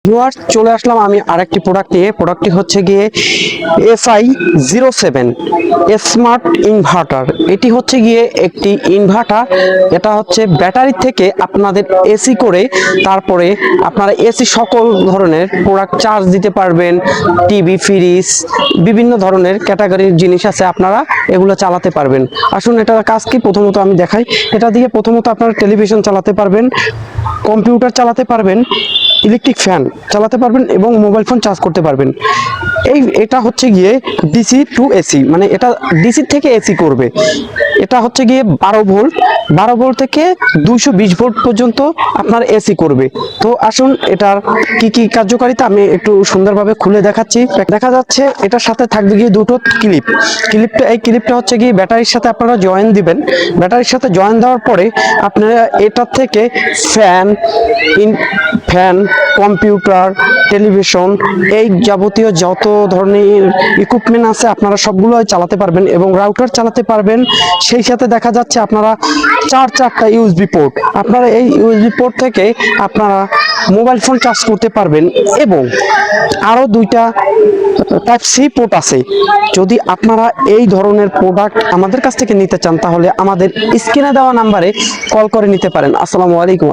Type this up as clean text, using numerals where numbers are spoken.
Viewers, চলে আসলাম আমি আরেকটি প্রোডাক্ট নিয়ে। প্রোডাক্টটি হচ্ছে গিয়ে SI07 স্মার্ট ইনভার্টার। এটি হচ্ছে গিয়ে একটি ইনভার্টার। এটা হচ্ছে ব্যাটারি থেকে আপনাদের এসি করে, তারপরে আপনারা এসি সকল ধরনের প্রোডাক্ট চার্জ দিতে পারবেন। টিভি, ফ্রিজ, বিভিন্ন ধরনের ক্যাটাগরির জিনিস আছে, আপনারা এগুলো চালাতে পারবেন। আসুন এটার কাজ কি প্রথমত আমি দেখাই। এটা দিয়ে প্রথমত আপনারা টেলিভিশন চালাতে পারবেন, কম্পিউটার চালাতে পারবেন, ইলেকট্রিক ফ্যান চালাতে পারবেন এবং মোবাইল ফোন চার্জ করতে পারবেন। এটা হচ্ছে গিয়ে ডিসি টু এসি, মানে এটা ডিসি থেকে এসি করবে। এটা হচ্ছে গিয়ে 12 ভোল্ট থেকে 220 ভোল্ট পর্যন্ত আপনার এসি করবে। তো আসুন এটার কি কি কার্যকারিতা আমি একটু সুন্দরভাবে খুলে দেখাচ্ছি। দেখা যাচ্ছে এটার সাথে থাকবে গিয়ে দুটো এই ক্লিপটা হচ্ছে গিয়ে ব্যাটারির সাথে আপনারা জয়েন দিবেন। ব্যাটারির সাথে জয়েন দেওয়ার পরে আপনারা এটার থেকে ফ্যান, কম্পিউটার, টেলিভিশন, এই যাবতীয় যত ধরনের ইকুইপমেন্ট আছে আপনারা সবগুলো চালাতে পারবেন এবং রাউটার চালাতে পারবেন। সেই সাথে দেখা যাচ্ছে আপনারা চারটা ইউএসবি পোর্ট, আপনারা এই ইউএসবি পোর্ট থেকে আপনারা মোবাইল ফোন চার্জ করতে পারবেন এবং আরও 2টা টাইপ সি পোর্ট আছে। যদি আপনারা এই ধরনের প্রোডাক্ট আমাদের কাছ থেকে নিতে চান তাহলে আমাদের স্ক্রিনে দেওয়া নাম্বারে কল করে নিতে পারেন। আসসালামু আলাইকুম।